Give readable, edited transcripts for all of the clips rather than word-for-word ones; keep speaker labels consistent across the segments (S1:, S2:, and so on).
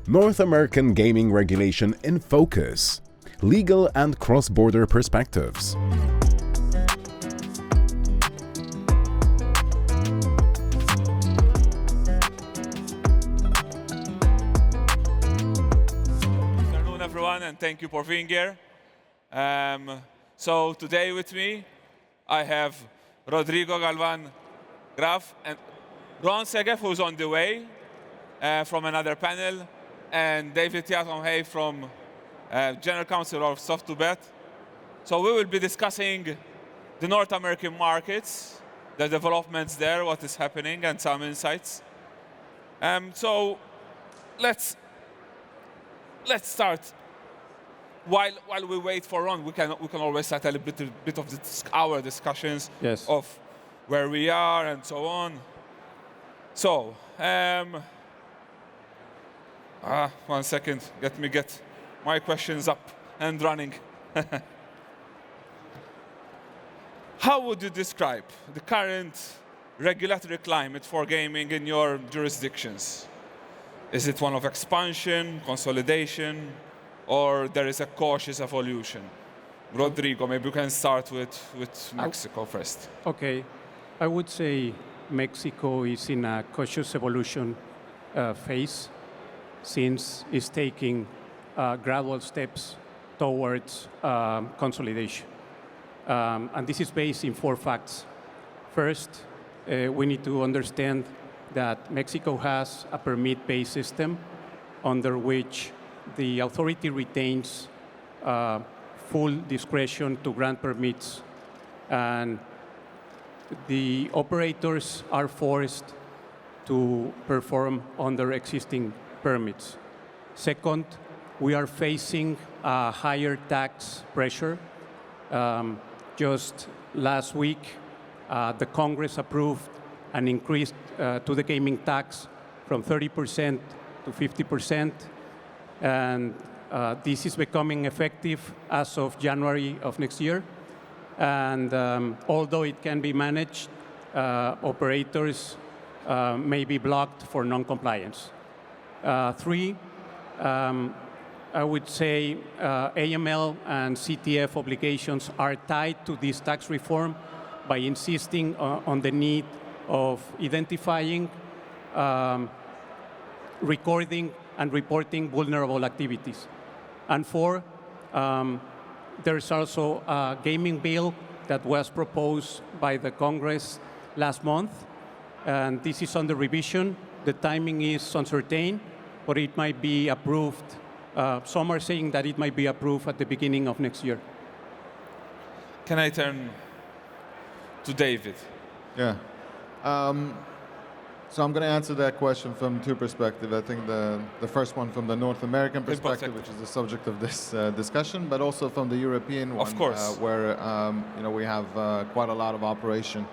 S1: North American gaming regulation in focus. Legal and cross-border perspectives.
S2: Good afternoon, everyone, and thank you for being here. So today with me, I have Rodrigo Galvan Graf and Ron Segev, who's on the way from another panel, and David Tiaton-Hay from General Counsel of Soft2Bet. So we will be discussing the North American markets, the developments there, what is happening, and some insights. So let's start. While we wait for Ron, we can always start a little bit of our discussions of where we are and so on. So, 1 second, let me get my questions up and running. How would you describe the current regulatory climate for gaming in your jurisdictions? Is it one of expansion, consolidation, or there is a cautious evolution? Rodrigo, maybe you can start with Mexico first.
S3: Okay. I would say Mexico is in a cautious evolution phase, since it's taking gradual steps towards consolidation. And this is based in 4 facts. First, we need to understand that Mexico has a permit-based system under which the authority retains full discretion to grant permits, and the operators are forced to perform under existing permits. Second, we are facing a higher tax pressure. Just last week, the Congress approved an increase to the gaming tax from 30% to 50%. And this is becoming effective as of January of next year. And although it can be managed, operators may be blocked for non-compliance. 3, I would say AML and CTF obligations are tied to this tax reform by insisting on the need of identifying, recording, and reporting vulnerable activities. And 4, there's also a gaming bill that was proposed by the Congress last month, and this is under revision. The timing is uncertain, but it might be approved. Some are saying that it might be approved at the beginning of next year.
S2: Can I turn to David?
S4: Yeah. So I'm going to answer that question from 2 perspectives. I think the first one from the North American perspective, which is the subject of this discussion, but also from the European one,
S2: of course,
S4: where we have quite a lot of operation.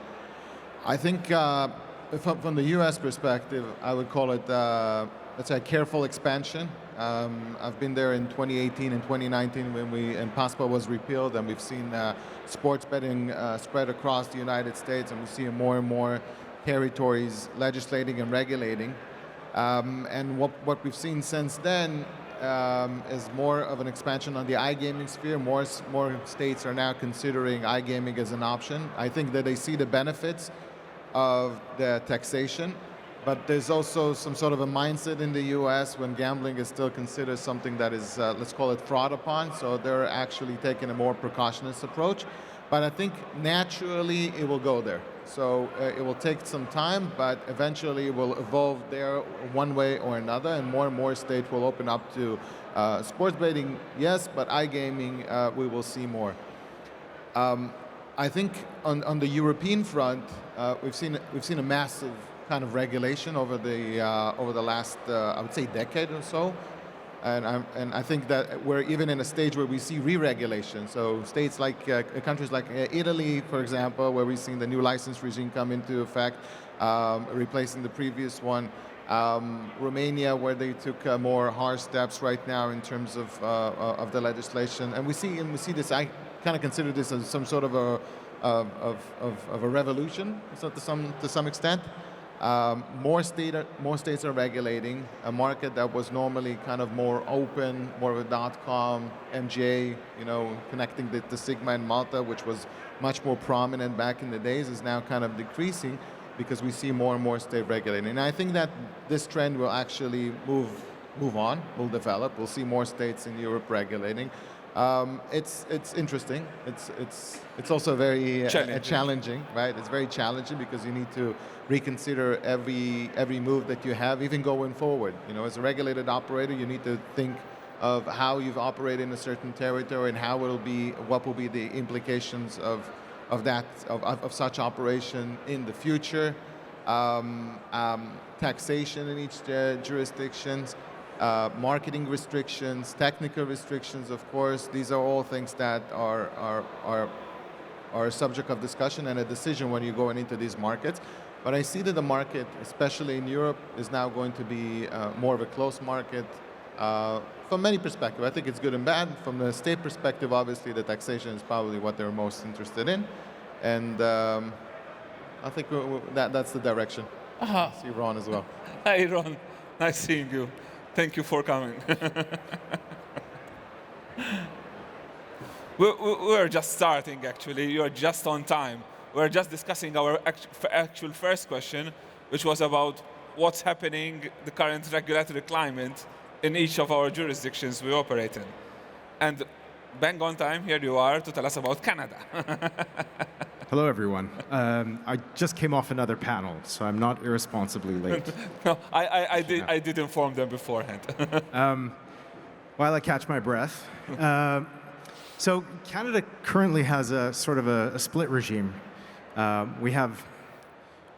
S4: I think from the U.S. perspective, I would call it, let's say, a careful expansion. I've been there in 2018 and 2019 when PASPA was repealed, and we've seen sports betting spread across the United States, and we see more and more territories legislating and regulating. And what we've seen since then is more of an expansion on the iGaming sphere. More states are now considering iGaming as an option. I think that they see the benefits of the taxation, but there's also some sort of a mindset in the US when gambling is still considered something that is, let's call it, fraud upon. So they're actually taking a more precautionist approach. But I think naturally it will go there. So it will take some time, but eventually it will evolve there one way or another, and more states will open up to sports betting, yes, but iGaming we will see more. I think on the European front, we've seen a massive kind of regulation over the last I would say decade or so. And I think that we're even in a stage where we see re-regulation. So states like, countries like Italy, for example, where we've seen the new license regime come into effect, replacing the previous one. Romania, where they took more harsh steps right now in terms of the legislation. And we see this, I kind of consider this as some sort of a revolution, so to some extent. More states are regulating a market that was normally kind of more open, more of a .com, MGA, connecting the Sigma and Malta, which was much more prominent back in the days, is now kind of decreasing because we see more and more state regulating. And I think that this trend will actually move on, will develop. We'll see more states in Europe regulating. It's interesting. It's also very challenging, right? It's very challenging because you need to reconsider every move that you have, even going forward. As a regulated operator, you need to think of how you've operated in a certain territory and what will be the implications of such operation in the future. Taxation in each jurisdictions. Marketing restrictions, technical restrictions, of course. These are all things that are a subject of discussion and a decision when you're going into these markets. But I see that the market, especially in Europe, is now going to be more of a closed market from many perspectives. I think it's good and bad. From the state perspective, obviously, the taxation is probably what they're most interested in. And I think that's the direction. I see Ron as well.
S2: Hi, Ron. Nice seeing you. Thank you for coming. We're just starting, actually. You're just on time. We're just discussing our actual first question, which was about what's happening, the current regulatory climate in each of our jurisdictions we operate in. And bang on time, here you are to tell us about Canada.
S5: Hello, everyone. I just came off another panel, so I'm not irresponsibly late.
S2: No, I did inform them beforehand.
S5: While I catch my breath. So Canada currently has a sort of a split regime. We have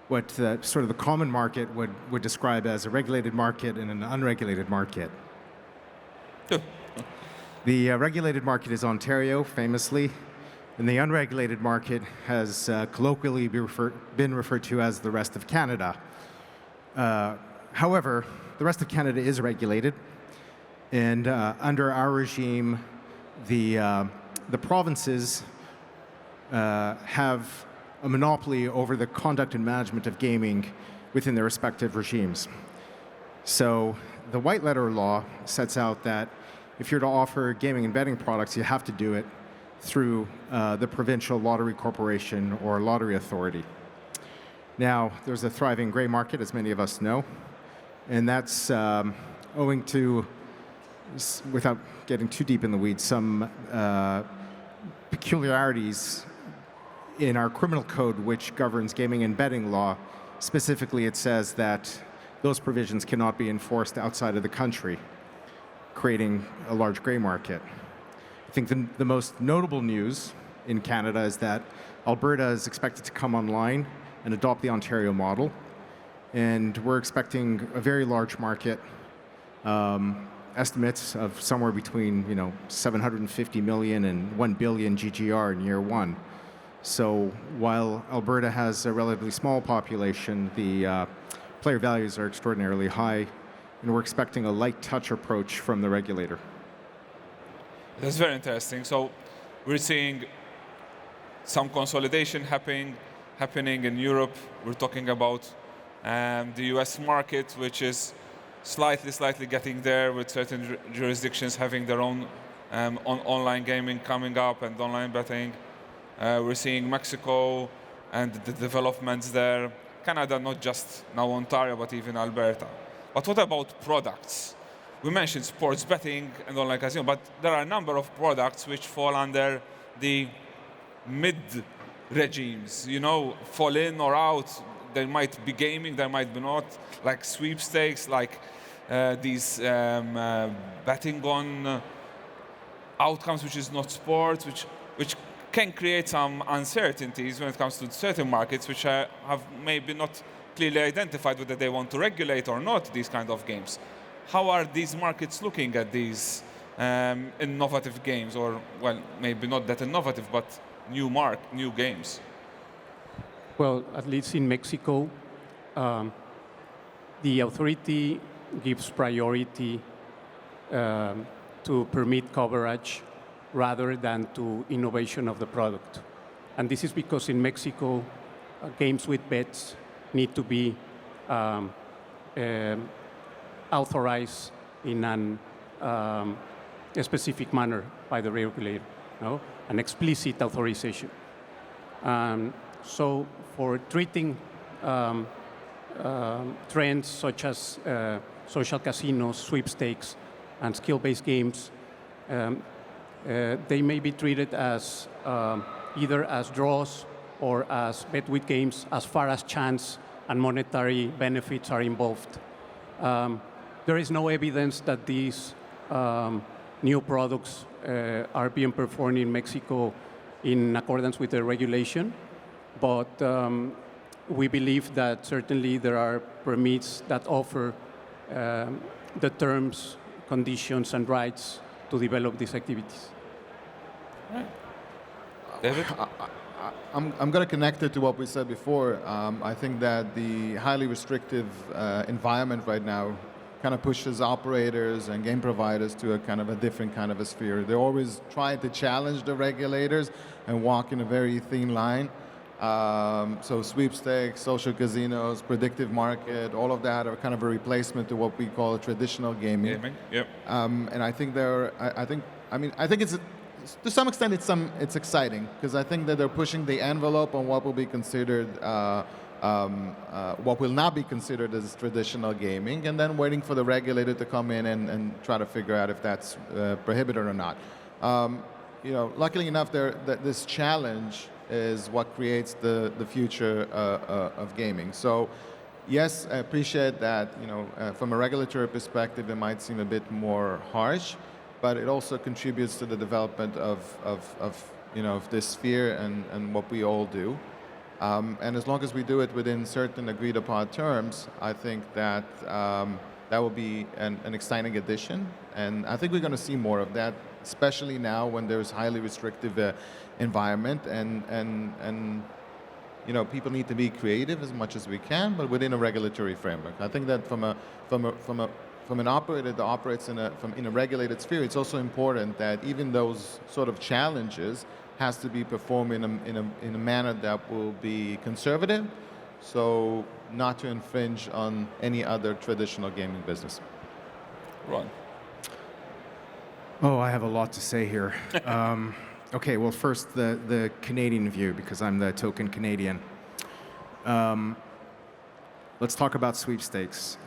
S5: what sort of the common market would describe as a regulated market and an unregulated market. The regulated market is Ontario, famously. And the unregulated market has colloquially been referred to as the rest of Canada. However, the rest of Canada is regulated, and under our regime, the provinces have a monopoly over the conduct and management of gaming within their respective regimes. So the white letter law sets out that if you're to offer gaming and betting products, you have to do it through the provincial lottery corporation or lottery authority. Now, there's a thriving gray market, as many of us know, and that's owing to, without getting too deep in the weeds, some peculiarities in our criminal code which governs gaming and betting law. Specifically, it says that those provisions cannot be enforced outside of the country, creating a large gray market. I think the most notable news in Canada is that Alberta is expected to come online and adopt the Ontario model. And we're expecting a very large market, estimates of somewhere between 750 million and 1 billion GGR in year one. So while Alberta has a relatively small population, the player values are extraordinarily high, and we're expecting a light touch approach from the regulator.
S2: That's very interesting. So we're seeing some consolidation happening in Europe. We're talking about the US market, which is slightly getting there, with certain jurisdictions having their own online gaming coming up and online betting. We're seeing Mexico and the developments there. Canada, not just now Ontario, but even Alberta. But what about products? We mentioned sports betting and online casino, but there are a number of products which fall under the mid regimes, fall in or out. There might be gaming, there might be not, like sweepstakes, like these betting on outcomes which is not sports, which can create some uncertainties when it comes to certain markets which have maybe not clearly identified whether they want to regulate or not these kind of games. How are these markets looking at these innovative games, or, well, maybe not that innovative, but new games?
S3: Well, at least in Mexico, the authority gives priority to permit coverage rather than to innovation of the product. And this is because in Mexico, games with bets need to be um, authorized in a specific manner by the regulator, no? An explicit authorization. So for treating trends such as social casinos, sweepstakes, and skill-based games, they may be treated as either as draws or as bet with games as far as chance and monetary benefits are involved. There is no evidence that these new products are being performed in Mexico in accordance with the regulation, but we believe that certainly there are permits that offer the terms, conditions, and rights to develop these activities.
S2: Right. David?
S4: I'm going to connect it to what we said before. I think that the highly restrictive environment right now kind of pushes operators and game providers to a kind of a different kind of a sphere. They're always trying to challenge the regulators and walk in a very thin line. So sweepstakes, social casinos, predictive market, all of that are kind of a replacement to what we call traditional gaming.
S2: Yep.
S4: And I think I think it's to some extent it's exciting because I think that they're pushing the envelope on what will be considered what will not be considered as traditional gaming, and then waiting for the regulator to come in and try to figure out if that's prohibited or not. Luckily enough, this challenge is what creates the future of gaming. So, yes, I appreciate that. From a regulatory perspective, it might seem a bit more harsh, but it also contributes to the development of this sphere and what we all do. And as long as we do it within certain agreed upon terms, I think that that will be an exciting addition. And I think we're going to see more of that, especially now when there's highly restrictive environment and people need to be creative as much as we can, but within a regulatory framework. I think that from an operator that operates in a regulated sphere, it's also important that even those sort of challenges has to be performed in a manner that will be conservative, so not to infringe on any other traditional gaming business.
S2: Ron.
S5: Oh, I have a lot to say here. Okay, well, first the Canadian view, because I'm the token Canadian. Let's talk about sweepstakes.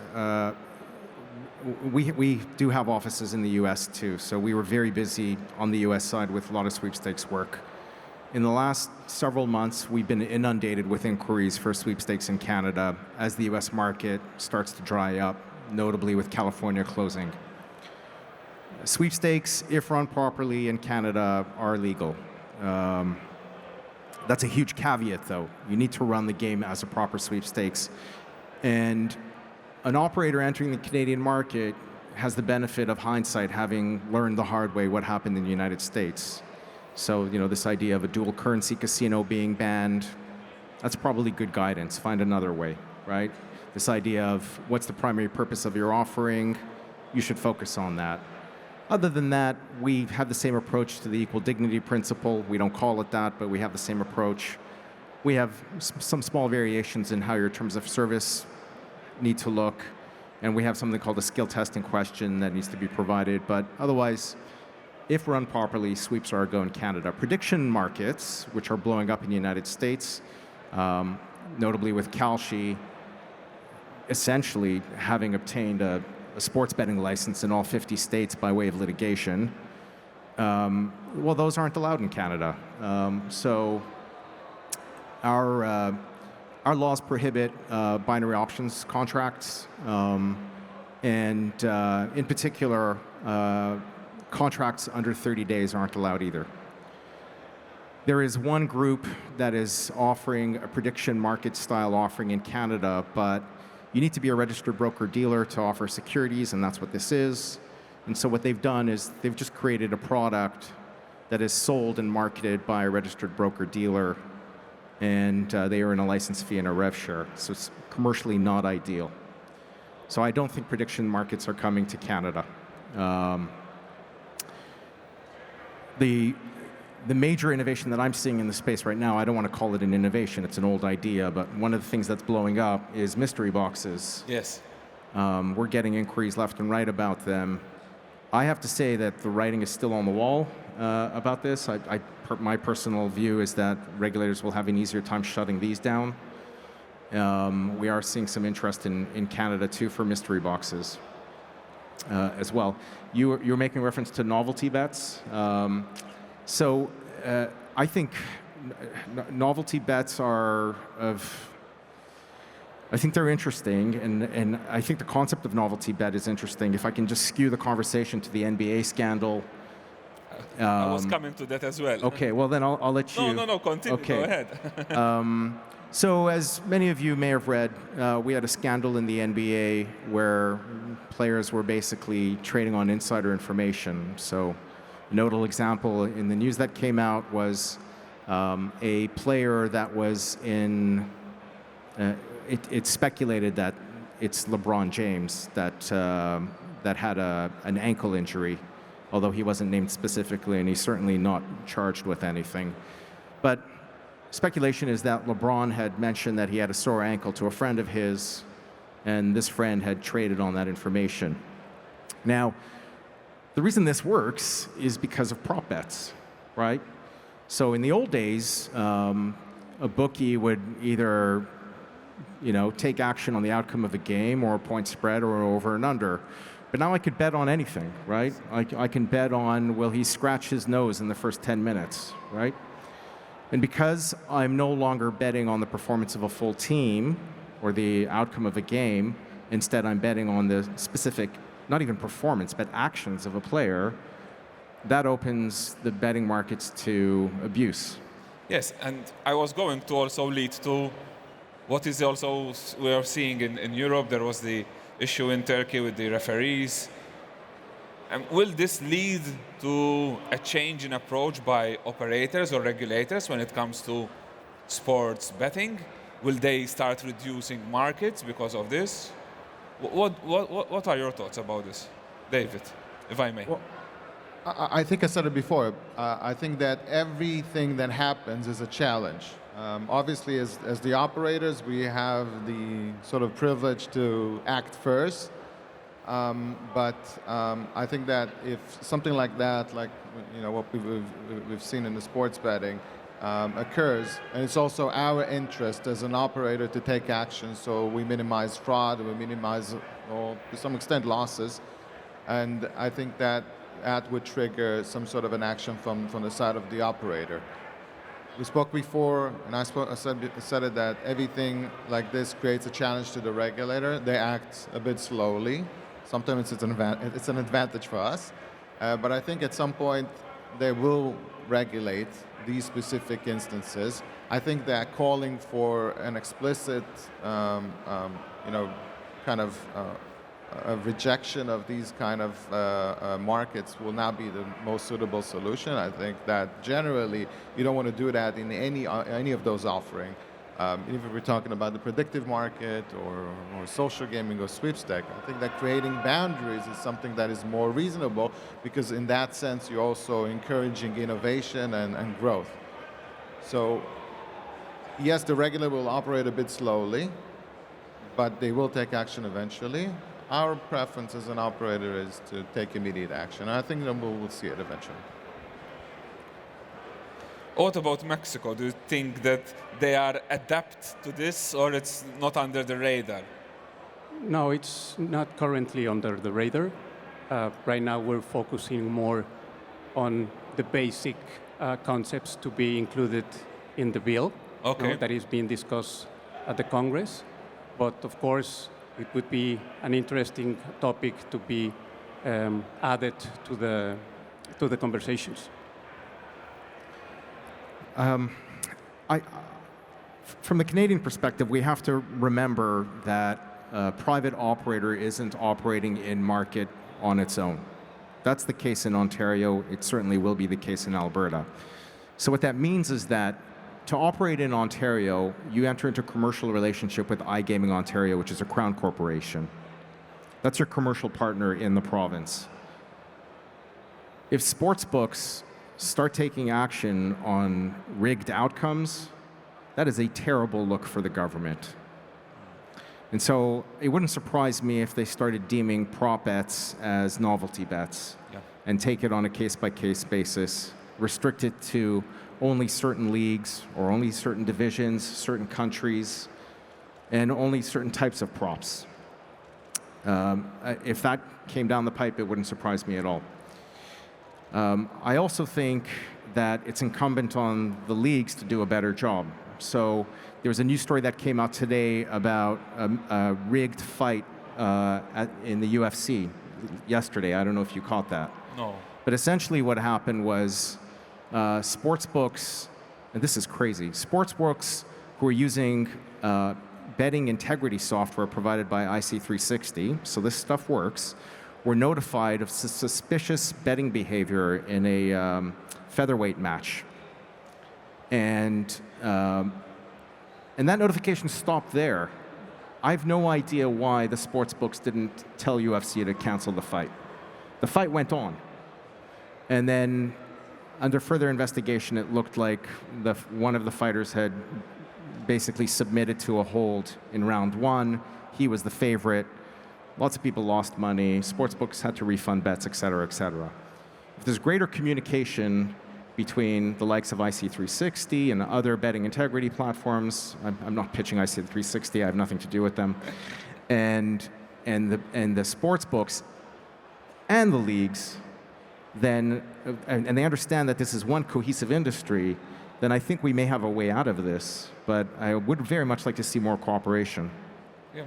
S5: We do have offices in the US too, so we were very busy on the US side with a lot of sweepstakes work. In the last several months, we've been inundated with inquiries for sweepstakes in Canada as the US market starts to dry up, notably with California closing. Sweepstakes, if run properly in Canada, are legal. That's a huge caveat, though. You need to run the game as a proper sweepstakes. And an operator entering the Canadian market has the benefit of hindsight, having learned the hard way what happened in the United States. So, this idea of a dual currency casino being banned, that's probably good guidance. Find another way, right? This idea of what's the primary purpose of your offering, you should focus on that. Other than that, we have the same approach to the equal dignity principle. We don't call it that, but we have the same approach. We have some small variations in how your terms of service need to look, and we have something called a skill testing question that needs to be provided. But otherwise, if run properly, sweeps are a go in Canada. Prediction markets, which are blowing up in the United States, notably with Kalshi essentially having obtained a sports betting license in all 50 states by way of litigation. Well, those aren't allowed in Canada. So our laws prohibit binary options contracts, and in particular, contracts under 30 days aren't allowed either. There is one group that is offering a prediction market style offering in Canada, but you need to be a registered broker-dealer to offer securities, and that's what this is. And so what they've done is they've just created a product that is sold and marketed by a registered broker-dealer, and they earn a license fee and a rev share. So it's commercially not ideal. So I don't think prediction markets are coming to Canada. The the major innovation that I'm seeing in the space right now, I don't want to call it an innovation, it's an old idea, but one of the things that's blowing up is mystery boxes.
S2: Yes.
S5: We're getting inquiries left and right about them. I have to say that the writing is still on the wall about this. My personal view is that regulators will have an easier time shutting these down. We are seeing some interest in Canada too for mystery boxes as well. You're making reference to novelty bets. So I think novelty bets are I think they're interesting, and I think the concept of novelty bet is interesting. If I can just skew the conversation to the NBA scandal.
S2: I was coming to that as well.
S5: Okay, well then I'll let you.
S2: No, continue.
S5: Okay.
S2: Go ahead.
S5: So as many of you may have read, we had a scandal in the NBA where players were basically trading on insider information. So a notable example in the news that came out was a player that was in, it's speculated that it's LeBron James that had an ankle injury, although he wasn't named specifically and he's certainly not charged with anything. But speculation is that LeBron had mentioned that he had a sore ankle to a friend of his, and this friend had traded on that information. Now, the reason this works is because of prop bets, right? So in the old days, a bookie would either take action on the outcome of a game or a point spread or over and under. But now I could bet on anything, right? I can bet on, will he scratch his nose in the first 10 minutes, right? And because I'm no longer betting on the performance of a full team or the outcome of a game, instead I'm betting on the specific, not even performance, but actions of a player, that opens the betting markets to abuse.
S2: Yes, and I was going to also lead to what is also we are seeing in Europe. There was the issue in Turkey with the referees. And will this lead to a change in approach by operators or regulators when it comes to sports betting? Will they start reducing markets because of this? What are your thoughts about this, David, if I may?
S4: Well, I think I said it before. I think that everything that happens is a challenge. Obviously, as the operators, we have the sort of privilege to act first. But I think that if something like that, like what we've seen in the sports betting, occurs, and it's also our interest as an operator to take action, so we minimize fraud, we minimize, to some extent, losses, and I think that would trigger some sort of an action from the side of the operator. We spoke before, and I said it, that everything like this creates a challenge to the regulator. They act a bit slowly. Sometimes it's an advantage for us, but I think at some point they will regulate these specific instances. I think that calling for an explicit, kind of a rejection of these kind of markets will not be the most suitable solution. I think that generally you don't want to do that in any of those offerings. Even if we're talking about the predictive market or social gaming or sweepstake, I think that creating boundaries is something that is more reasonable, because in that sense you're also encouraging innovation and growth. So yes, the regulator will operate a bit slowly, but they will take action eventually. Our preference as an operator is to take immediate action. I think that we'll see it eventually.
S2: What about Mexico? Do you think that they are adapt to this, or it's not under the radar?
S3: No, it's not currently under the radar. Right now we're focusing more on the basic concepts to be included in the bill that is being discussed at the Congress. But of course, it would be an interesting topic to be added to the conversations.
S5: From the Canadian perspective, we have to remember that a private operator isn't operating in market on its own. That's the case in Ontario. It certainly will be the case in Alberta. So what that means is that to operate in Ontario, you enter into a commercial relationship with iGaming Ontario, which is a Crown corporation. That's your commercial partner in the province. If sportsbooks start taking action on rigged outcomes, that is a terrible look for the government. And so it wouldn't surprise me if they started deeming prop bets as novelty bets and take it on a case-by-case basis, restrict it to only certain leagues or only certain divisions, certain countries, and only certain types of props. If that came down the pipe, it wouldn't surprise me at all. I also think that it's incumbent on the leagues to do a better job. So there was a news story that came out today about a rigged fight in the UFC yesterday. I don't know if you caught that.
S2: No.
S5: But essentially what happened was sports books, and this is crazy, sports books who are using betting integrity software provided by IC360, so this stuff works, were notified of suspicious betting behavior in a featherweight match. And that notification stopped there. I have no idea why the sports books didn't tell UFC to cancel the fight. The fight went on. And then, under further investigation, it looked like one of the fighters had basically submitted to a hold in round one. He was the favorite. Lots of people lost money. Sportsbooks had to refund bets, et cetera, et cetera. If there's greater communication between the likes of IC360 and other betting integrity platforms, I'm not pitching IC360, I have nothing to do with them, and the sports books and the leagues, then, and they understand that this is one cohesive industry, then I think we may have a way out of this. But I would very much like to see more cooperation.
S2: Yeah.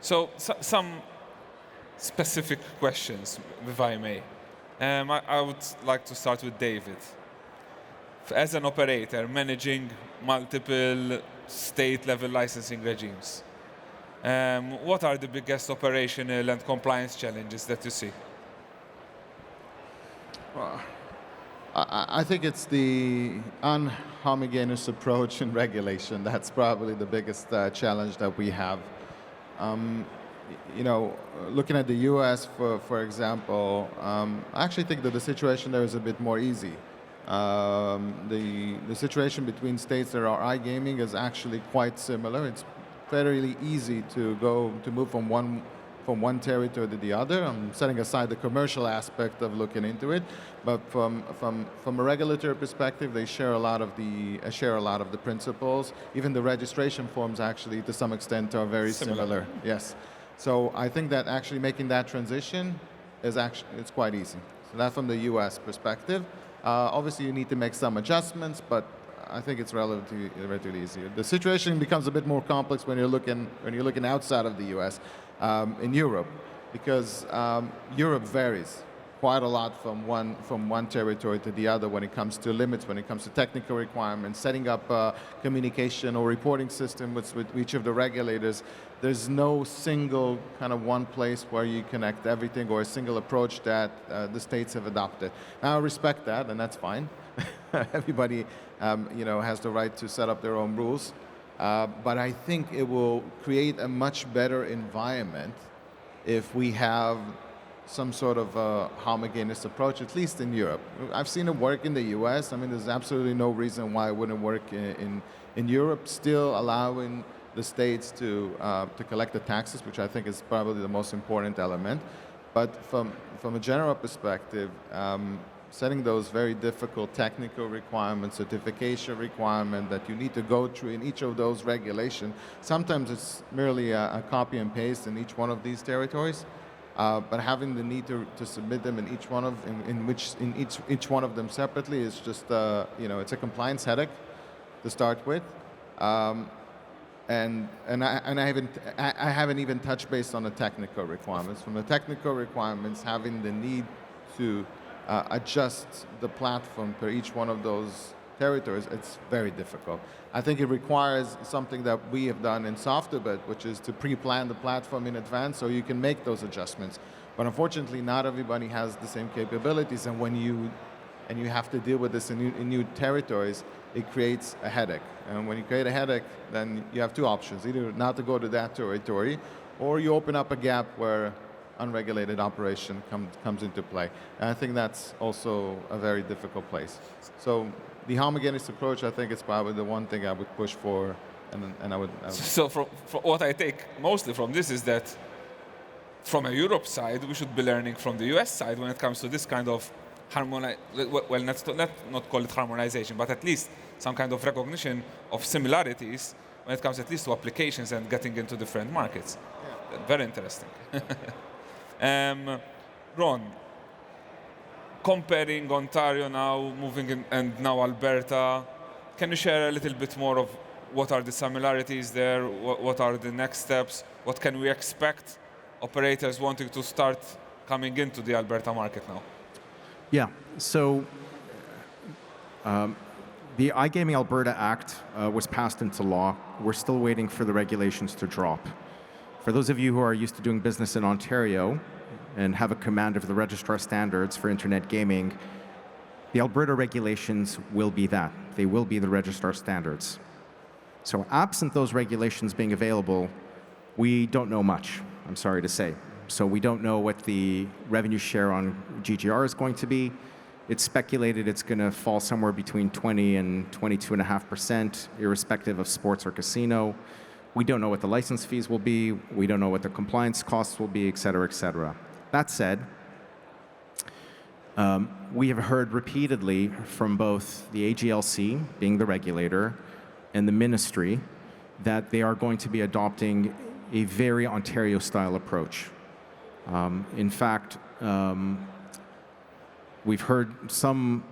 S2: So some specific questions, if I may. I would like to start with David. As an operator managing multiple state-level licensing regimes, what are the biggest operational and compliance challenges that you see?
S4: I think it's the unhomogeneous approach in regulation. That's probably the biggest challenge that we have. Looking at the U.S., for example, I actually think that the situation there is a bit more easy. The situation between states that are iGaming is actually quite similar. It's fairly easy to move from one territory to the other. I'm setting aside the commercial aspect of looking into it, but from a regulatory perspective, they share a lot of the principles. Even the registration forms, actually, to some extent, are very similar. Yes. So I think that actually making that transition it's quite easy. So that from the U.S. perspective. Obviously, you need to make some adjustments, but I think it's relatively easier. The situation becomes a bit more complex when you're looking outside of the U.S. In Europe, because Europe varies quite a lot from one territory to the other when it comes to limits, when it comes to technical requirements, setting up a communication or reporting system with each of the regulators. There's no single kind of one place where you connect everything or a single approach that the states have adopted. Now, I respect that, and that's fine. Everybody, has the right to set up their own rules. But I think it will create a much better environment if we have some sort of a homogeneous approach, at least in Europe. I've seen it work in the US. I mean, there's absolutely no reason why it wouldn't work in Europe, still allowing the states to collect the taxes, which I think is probably the most important element. But from a general perspective, setting those very difficult technical requirements, certification requirement that you need to go through in each of those regulations. Sometimes it's merely a copy and paste in each one of these territories, but having the need to submit them in each one of them separately is just it's a compliance headache to start with. And I haven't even touched base on the technical requirements. From the technical requirements, having the need to adjust the platform for each one of those territories, it's very difficult. I think it requires something that we have done in SoftwareBet, which is to pre-plan the platform in advance so you can make those adjustments. But unfortunately, not everybody has the same capabilities, and when you have to deal with this in new territories, it creates a headache. And when you create a headache, then you have two options: either not to go to that territory, or you open up a gap where unregulated operation comes into play. And I think that's also a very difficult place. So the homogeneous approach, I think, is probably the one thing I would push for. And I would.
S2: So from what I take mostly from this is that from a Europe side, we should be learning from the US side when it comes to this kind of well, not call it harmonization, but at least some kind of recognition of similarities when it comes at least to applications and getting into different markets. Yeah. Very interesting. Ron, comparing Ontario now, moving in, and now Alberta, can you share a little bit more of what are the similarities there? What are the next steps? What can we expect operators wanting to start coming into the Alberta market now?
S5: Yeah, so the iGaming Alberta Act was passed into law. We're still waiting for the regulations to drop. For those of you who are used to doing business in Ontario and have a command of the registrar standards for internet gaming, the Alberta regulations will be that. They will be the registrar standards. So absent those regulations being available, we don't know much, I'm sorry to say. So we don't know what the revenue share on GGR is going to be. It's speculated it's going to fall somewhere between 20 and 22.5%, irrespective of sports or casino. We don't know what the license fees will be. We don't know what the compliance costs will be, et cetera, et cetera. That said, we have heard repeatedly from both the AGLC, being the regulator, and the ministry that they are going to be adopting a very Ontario-style approach. In fact, we've heard some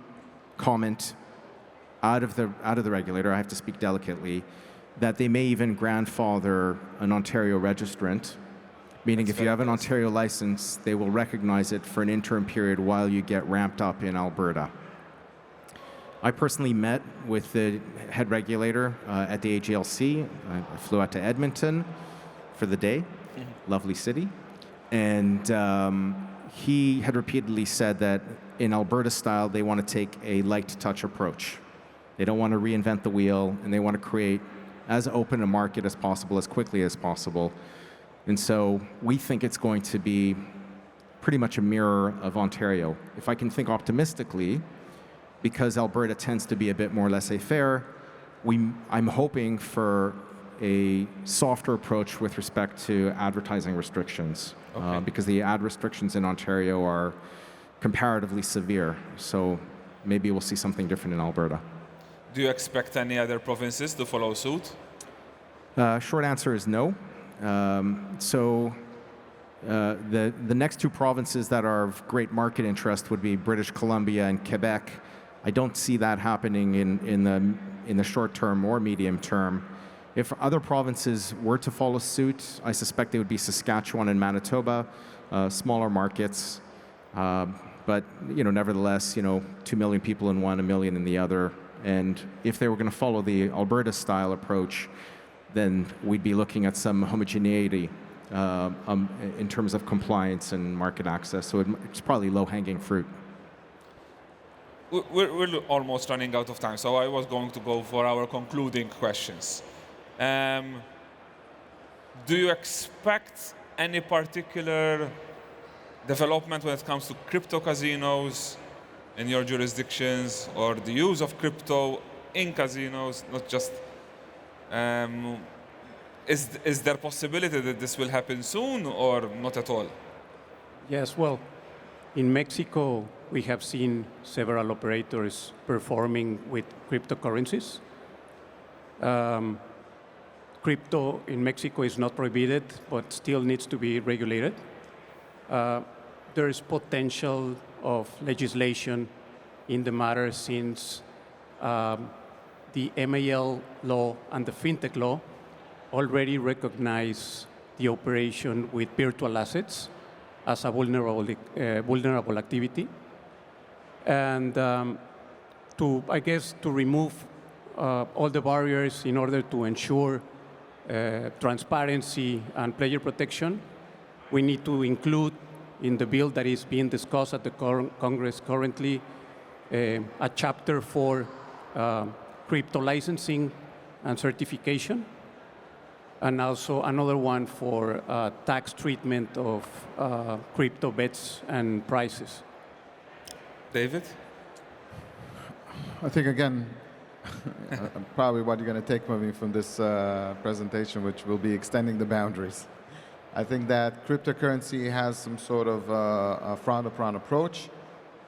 S5: comment out of the regulator, I have to speak delicately, that they may even grandfather an Ontario registrant, meaning if you have an Ontario license, they will recognize it for an interim period while you get ramped up in Alberta. I personally met with the head regulator at the AGLC. I flew out to Edmonton for the day, lovely city. And he had repeatedly said that in Alberta style, they want to take a light touch approach. They don't want to reinvent the wheel, and they want to create as open a market as possible, as quickly as possible. And so we think it's going to be pretty much a mirror of Ontario. If I can think optimistically, because Alberta tends to be a bit more laissez-faire, I'm hoping for a softer approach with respect to advertising restrictions, because the ad restrictions in Ontario are comparatively severe. So maybe we'll see something different in Alberta.
S2: Do you expect any other provinces to follow suit?
S5: Short answer is no. The next two provinces that are of great market interest would be British Columbia and Quebec. I don't see that happening in the short term or medium term. If other provinces were to follow suit, I suspect it would be Saskatchewan and Manitoba, smaller markets. But nevertheless, 2 million people in one, 1 million in the other. And if they were going to follow the Alberta-style approach, then we'd be looking at some homogeneity in terms of compliance and market access. So it's probably low-hanging fruit.
S2: We're almost running out of time, so I was going to go for our concluding questions. Do you expect any particular development when it comes to crypto casinos in your jurisdictions, or the use of crypto in casinos? Not just is there possibility that this will happen soon, or not at all?
S3: Yes, well, in Mexico, we have seen several operators performing with cryptocurrencies. Crypto in Mexico is not prohibited, but still needs to be regulated. There is potential of legislation in the matter, since the MAL law and the FinTech law already recognize the operation with virtual assets as a vulnerable activity. And to remove all the barriers in order to ensure transparency and player protection, we need to include in the bill that is being discussed at the Congress currently a chapter for crypto licensing and certification. and also another one for tax treatment of crypto bets and prices.
S2: David?
S4: I think, again, probably what you're going to take from me from this presentation, which will be extending the boundaries. I think that cryptocurrency has some sort of a frowned-upon approach,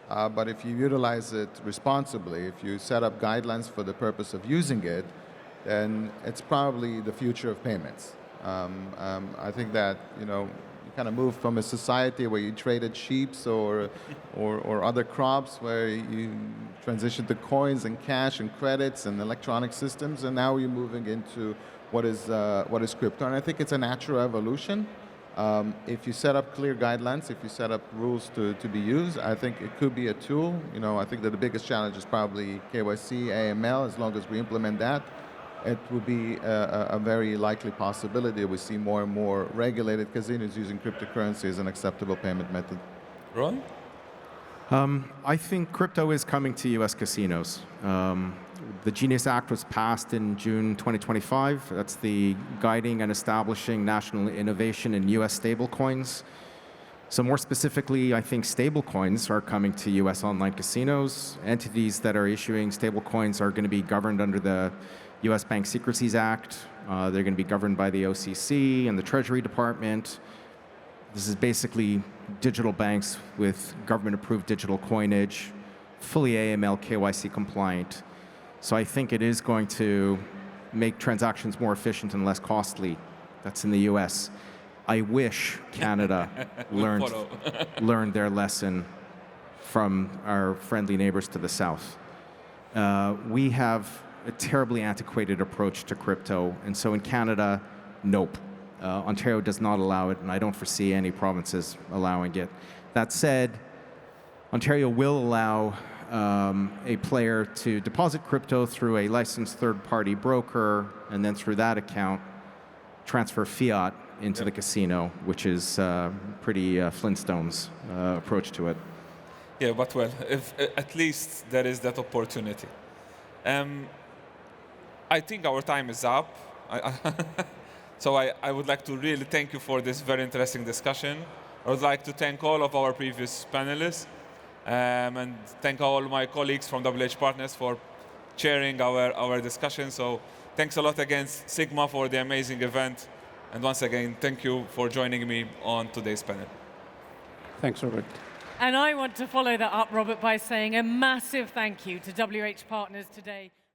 S4: but if you utilize it responsibly, if you set up guidelines for the purpose of using it, then it's probably the future of payments. I think that, you kind of move from a society where you traded sheep or other crops, where you transition to coins and cash and credits and electronic systems, and now you're moving into what is crypto. And I think it's a natural evolution. If you set up clear guidelines, if you set up rules to be used, I think it could be a tool. I think that the biggest challenge is probably KYC, AML. As long as we implement that, it would be a very likely possibility. We see more and more regulated casinos using cryptocurrency as an acceptable payment method.
S2: Ron?
S5: I think crypto is coming to U.S. casinos. The Genius Act was passed in June 2025. That's the guiding and establishing national innovation in U.S. stablecoins. So more specifically, I think stablecoins are coming to U.S. online casinos. Entities that are issuing stablecoins are going to be governed under the U.S. Bank Secrecies Act. They're going to be governed by the OCC and the Treasury Department. This is basically digital banks with government-approved digital coinage, fully AML KYC compliant. So I think it is going to make transactions more efficient and less costly. That's in the US. I wish Canada learned their lesson from our friendly neighbors to the south. We have a terribly antiquated approach to crypto, and so in Canada, nope. Ontario does not allow it, and I don't foresee any provinces allowing it. That said, Ontario will allow a player to deposit crypto through a licensed third-party broker, and then through that account, transfer fiat into the casino, which is pretty Flintstones approach to it.
S2: Yeah, but well, if at least there is that opportunity. I think our time is up. So I would like to really thank you for this very interesting discussion. I would like to thank all of our previous panelists and thank all my colleagues from WH Partners for chairing our discussion. So thanks a lot again, Sigma, for the amazing event. And once again, thank you for joining me on today's panel.
S3: Thanks, Robert.
S6: And I want to follow that up, Robert, by saying a massive thank you to WH Partners today.